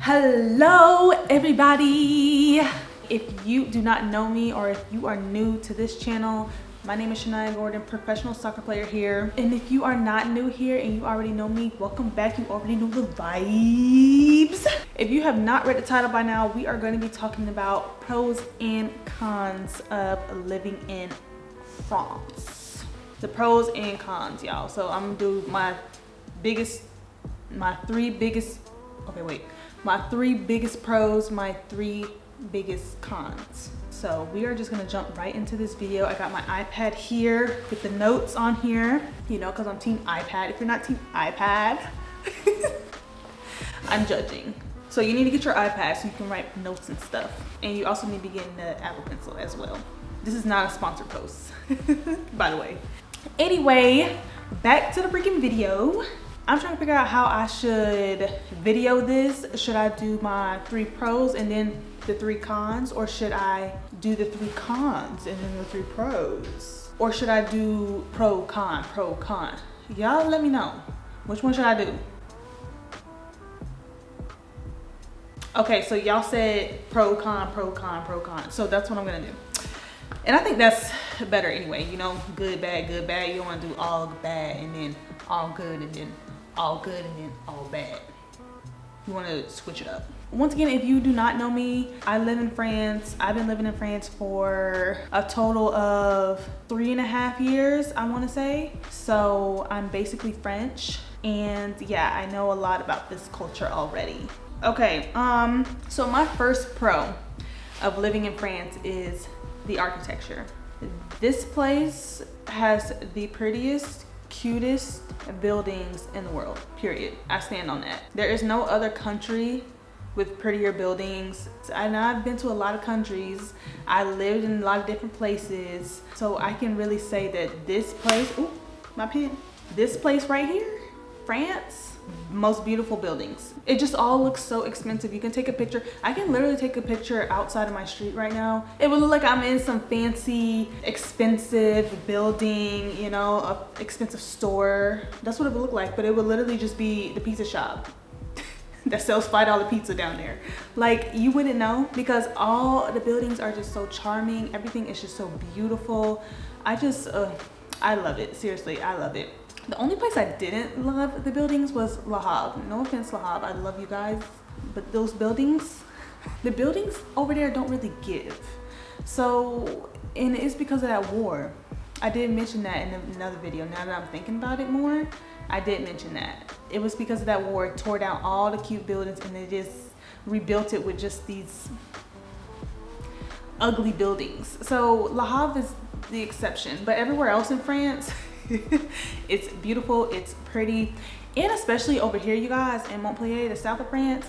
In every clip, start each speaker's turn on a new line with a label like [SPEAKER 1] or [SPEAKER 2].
[SPEAKER 1] Hello everybody. If you do not know me or if you are new to this channel, my name is Shania Gordon, professional soccer player here. And if you are not new here and you already know me, welcome back. You already know the vibes. If you have not read the title by now, we are going to be talking about pros and cons of living in France. The pros and cons, y'all. So I'm gonna do my three biggest pros, my three biggest cons. So we are just gonna jump right into this video. I got my iPad here with the notes on here, you know, because I'm team iPad. If you're not team iPad, I'm judging. So you need to get your iPad so you can write notes and stuff. And you also need to be getting the Apple Pencil as well. This is not a sponsored post, by the way. Anyway, back to the freaking video. I'm trying to figure out how I should video this. Should I do my three pros and then the three cons? Or should I do the three cons and then the three pros? Or should I do pro, con? Y'all let me know. Which one should I do? Okay, so y'all said pro, con. So that's what I'm gonna do. And I think that's better anyway. You know, good, bad, good, bad. You don't wanna do all bad and then all good and then all good and then all bad. You want to switch it up. Once again, if you do not know me, I live in France. I've been living in France for a total of 3.5 years, I want to say. So I'm basically French, and yeah, I know a lot about this culture already. Okay, so my first pro of living in France is the architecture. This place has the prettiest, cutest buildings in the world, period. I stand on that. There is no other country with prettier buildings. And I've been to a lot of countries. I lived in a lot of different places. So I can really say that this place, ooh, my pen. This place right here, France, most beautiful buildings. It just all looks so expensive. You can take a picture. I can literally take a picture outside of my street right now. It would look like I'm in some fancy, expensive building, you know, a expensive store. That's what it would look like, but it would literally just be the pizza shop that sells $5 pizza down there. Like, you wouldn't know because all the buildings are just so charming. Everything is just so beautiful. I love it. Seriously, I love it. The only place I didn't love the buildings was Le Havre. No offense, Le Havre, I love you guys. But those buildings, the buildings over there don't really give. So, and it's because of that war. I did mention that in another video. Now that I'm thinking about it more, I did mention that. It was because of that war. It tore down all the cute buildings and they just rebuilt it with just these ugly buildings. So Le Havre is the exception, but everywhere else in France, it's beautiful, it's pretty, and especially over here, you guys, in Montpellier, the south of France,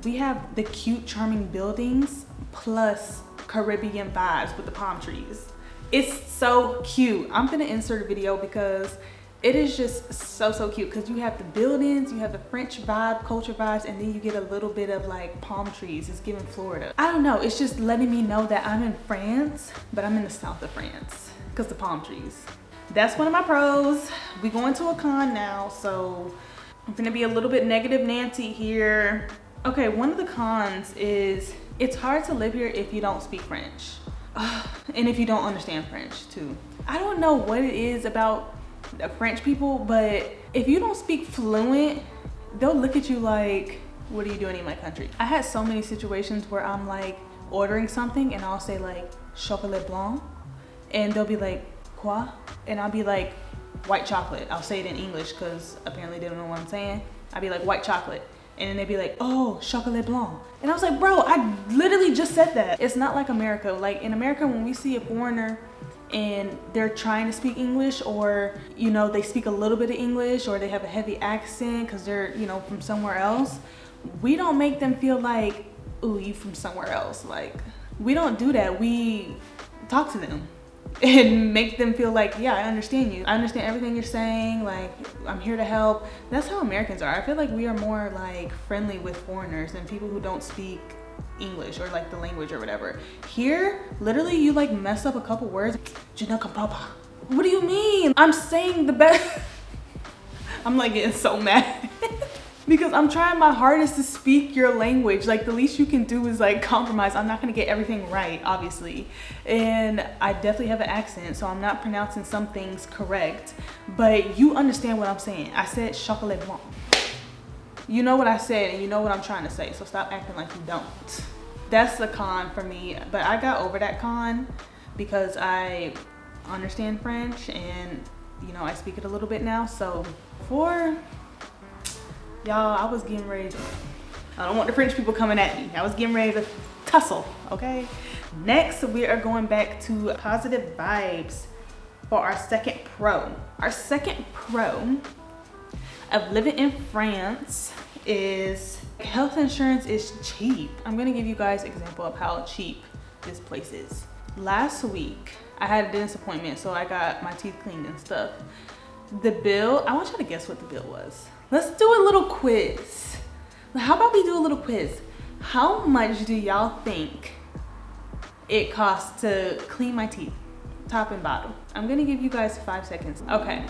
[SPEAKER 1] we have the cute, charming buildings plus Caribbean vibes with the palm trees. It's so cute. I'm gonna insert a video because it is just so cute because you have the buildings, you have the French vibe, culture vibes, and then you get a little bit of like palm trees. It's giving Florida. I don't know, it's just letting me know that I'm in France, but I'm in the south of France because the palm trees. That's one of my pros. We going to a con now, so I'm gonna be a little bit negative Nancy here. Okay, one of the cons is it's hard to live here if you don't speak French. And if you don't understand French too. I don't know what it is about the French people, but if you don't speak fluent, they'll look at you like, what are you doing in my country? I had so many situations where I'm like ordering something and I'll say like chocolat blanc and they'll be like, quoi? And I'll be like, white chocolate. I'll say it in English because apparently they don't know what I'm saying. I'll be like, white chocolate. And then they'd be like, oh, chocolat blanc. And I was like, bro, I literally just said that. It's not like America. Like in America, when we see a foreigner and they're trying to speak English, or, you know, they speak a little bit of English, or they have a heavy accent because they're, you know, from somewhere else, we don't make them feel like, ooh, you from somewhere else. Like, we don't do that. We talk to them and make them feel like, yeah, I understand you. I understand everything you're saying. Like, I'm here to help. That's how Americans are. I feel like we are more like friendly with foreigners than people who don't speak English or like the language or whatever. Here, literally, you like mess up a couple words. Je ne comprends pas. What do you mean? I'm saying the best. I'm like getting so mad. Because I'm trying my hardest to speak your language. Like, the least you can do is like compromise. I'm not gonna get everything right, obviously. And I definitely have an accent, so I'm not pronouncing some things correct. But you understand what I'm saying. I said chocolat blanc. You know what I said and you know what I'm trying to say, so stop acting like you don't. That's the con for me, but I got over that con because I understand French and, you know, I speak it a little bit now. So before, y'all, I was getting ready to, I don't want the French people coming at me. I was getting ready to tussle, okay? Next, we are going back to positive vibes for our second pro. Our second pro of living in France is health insurance is cheap. I'm gonna give you guys an example of how cheap this place is. Last week, I had a dentist appointment, so I got my teeth cleaned and stuff. The bill, I want you to guess what the bill was. Let's do a little quiz. How about we do a little quiz? How much do y'all think it costs to clean my teeth, top and bottom? I'm gonna give you guys 5 seconds. Okay,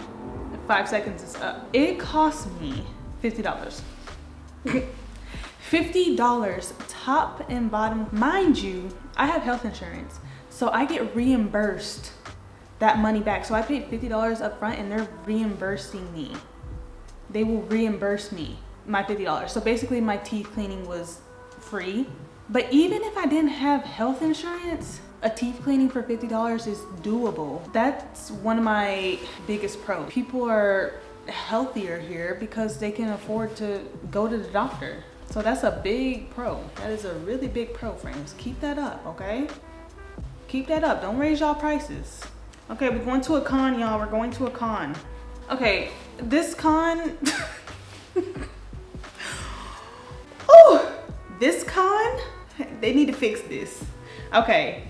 [SPEAKER 1] 5 seconds is up. It cost me $50. $50 top and bottom. Mind you, I have health insurance, so I get reimbursed that money back. So I paid $50 up front and they're reimbursing me. They will reimburse me my $50. So basically my teeth cleaning was free. But even if I didn't have health insurance, a teeth cleaning for $50 is doable. That's one of my biggest pros. People are healthier here because they can afford to go to the doctor. So that's a big pro. That is a really big pro, friends. Keep that up, okay? Keep that up. Don't raise y'all prices. Okay, we're going to a con, y'all. We're going to a con. Okay, this con. Oh, this con. They need to fix this. Okay,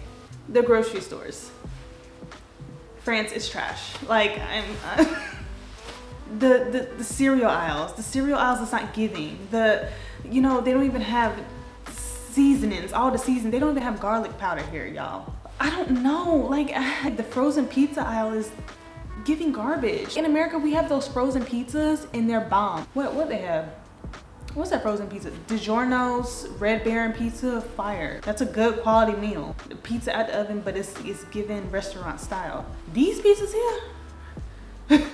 [SPEAKER 1] the grocery stores. France is trash. Like, the cereal aisles. The cereal aisles is not giving. You know, they don't even have seasonings. All the seasons. They don't even have garlic powder here, y'all. I don't know. Like, the frozen pizza aisle is giving garbage. In America, we have those frozen pizzas and they're bomb. What they have? What's that frozen pizza? DiGiorno's Red Baron pizza, fire. That's a good quality meal. The pizza out the oven, but it's given restaurant style. These pizzas here.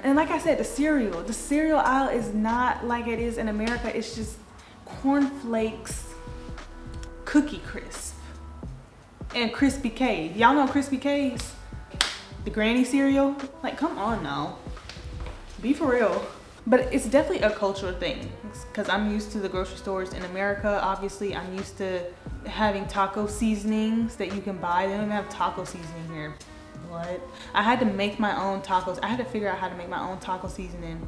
[SPEAKER 1] And like I said, the cereal aisle is not like it is in America. It's just cornflakes, Cookie Crisp, and Crispy K. Y'all know Crispy K's? The granny cereal? Like, come on now. Be for real. But it's definitely a cultural thing because I'm used to the grocery stores in America. Obviously, I'm used to having taco seasonings that you can buy. They don't even have taco seasoning here. What? I had to make my own tacos. I had to figure out how to make my own taco seasoning.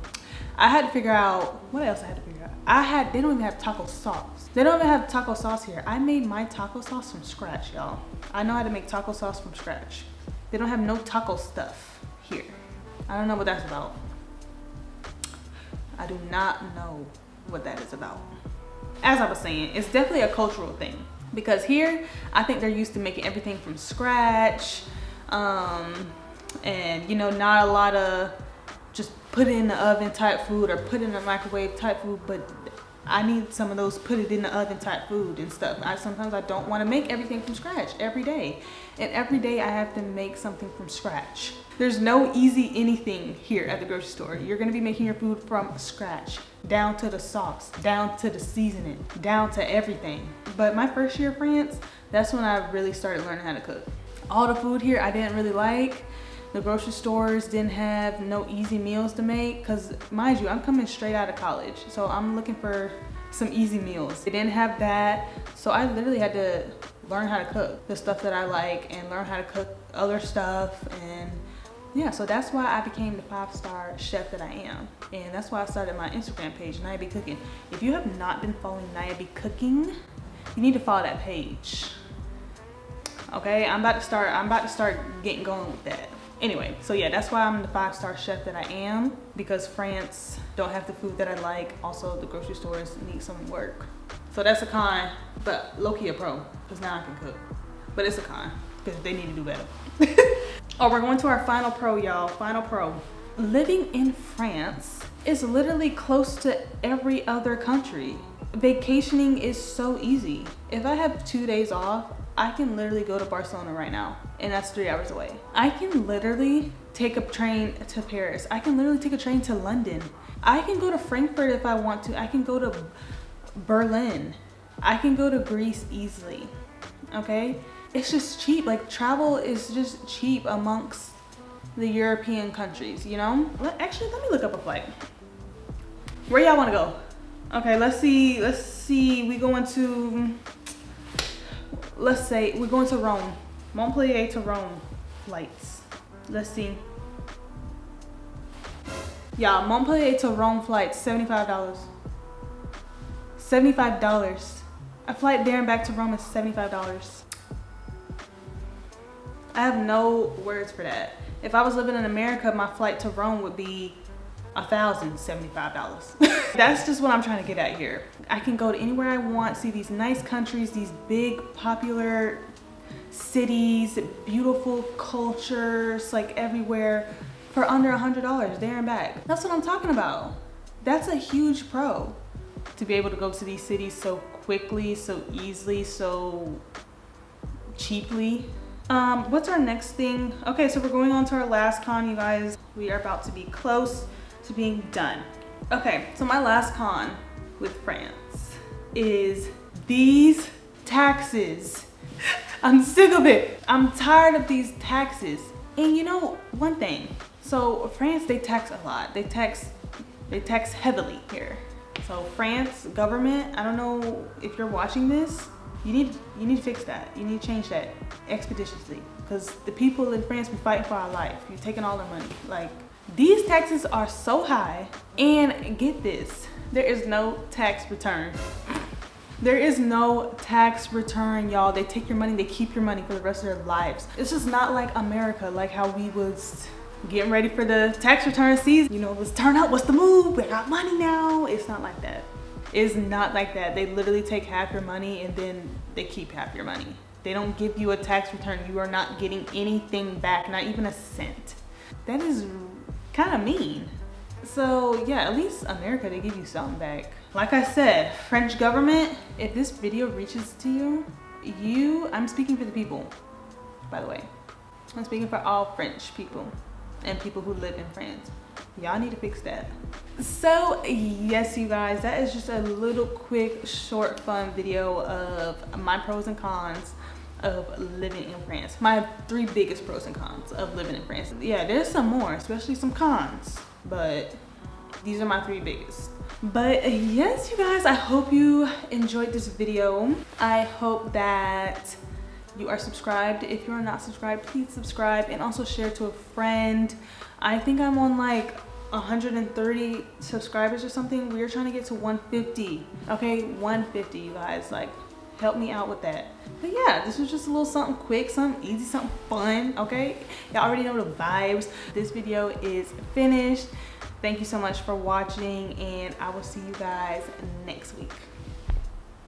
[SPEAKER 1] I had to figure out, what else I had to figure out? They don't even have taco sauce. They don't even have taco sauce here. I made my taco sauce from scratch, y'all. I know how to make taco sauce from scratch. They don't have no taco stuff here. I don't know what that's about. I do not know what that is about. As I was saying, it's definitely a cultural thing because here, I think they're used to making everything from scratch. And you know, not a lot of just put it in the oven type food or put it in the microwave type food, but I need some of those put it in the oven type food and stuff. Sometimes I don't want to make everything from scratch every day. And every day I have to make something from scratch. There's no easy anything here at the grocery store. You're going to be making your food from scratch, down to the sauce, down to the seasoning, down to everything. But my first year of France, that's when I really started learning how to cook. All the food here I didn't really like. The grocery stores didn't have no easy meals to make because, mind you, I'm coming straight out of college. So I'm looking for some easy meals. They didn't have that. So I literally had to learn how to cook the stuff that I like and learn how to cook other stuff. And yeah, so that's why I became the 5-star chef that I am. And that's why I started my Instagram page, Nia B Cooking. If you have not been following Nia B Cooking, you need to follow that page. Okay, I'm about to start getting going with that. Anyway, so yeah, that's why I'm the 5-star chef that I am, because France don't have the food that I like. Also, the grocery stores need some work. So that's a con, but low-key a pro, because now I can cook. But it's a con, because they need to do better. Oh, we're going to our final pro, y'all. Final pro. living in France is literally close to every other country. Vacationing is so easy. If I have 2 days off, I can literally go to Barcelona right now, and that's 3 hours away. I can literally take a train to Paris. I can literally take a train to London. I can go to Frankfurt if I want to. I can go to Berlin. I can go to Greece easily, okay? It's just cheap. Like, travel is just cheap amongst the European countries, you know? Actually, let me look up a flight. Where y'all wanna go? Okay, let's see, we going to, let's say we're going to Rome. Montpellier to Rome flights. Let's see. Yeah, Montpellier to Rome flight, $75. $75. A flight there and back to Rome is $75. I have no words for that. If I was living in America, my flight to Rome would be $1,075. That's just what I'm trying to get at here. I can go to anywhere I want, see these nice countries, these big popular cities, beautiful cultures, like everywhere, for under $100 there and back. That's what I'm talking about. That's a huge pro, to be able to go to these cities so quickly, so easily, so cheaply. What's our next thing? Okay, so we're going on to our last con, you guys. We are about to be close to being done. Okay, so my last con with France is these taxes. I'm sick of it. I'm tired of these taxes. And you know one thing, so France, they tax a lot. They tax heavily here. So France government, I don't know if you're watching this, you need to fix that. You need to change that expeditiously, because the people in France be fighting for our life. You're taking all their money. Like, these taxes are so high, and get this, there is no tax return. There is no tax return, y'all. They take your money, they keep your money for the rest of their lives. It's just not like America, like how we was getting ready for the tax return season. You know, let's turn up, what's the move? We got money now. It's not like that. It's not like that. They literally take half your money and then they keep half your money. They don't give you a tax return. You are not getting anything back, not even a cent. That is kind of mean. So yeah, at least America, they give you something back. Like I said, French government, if this video reaches to you, I'm speaking for the people, by the way. I'm speaking for all French people and people who live in France. Y'all need to fix that. So yes, you guys, that is just a little quick, short, fun video of my pros and cons of living in France. My 3 biggest pros and cons of living in France. Yeah, there's some more, especially some cons, but these are my 3 biggest. But yes, you guys, I hope you enjoyed this video. I hope that you are subscribed. If you are not subscribed, please subscribe and also share to a friend. I think I'm on like 130 subscribers or something. We're trying to get to 150. Okay, 150, you guys. Like, help me out with that. But yeah, this was just a little something quick, something easy, something fun, okay? Y'all already know the vibes. This video is finished. Thank you so much for watching, and I will see you guys next week.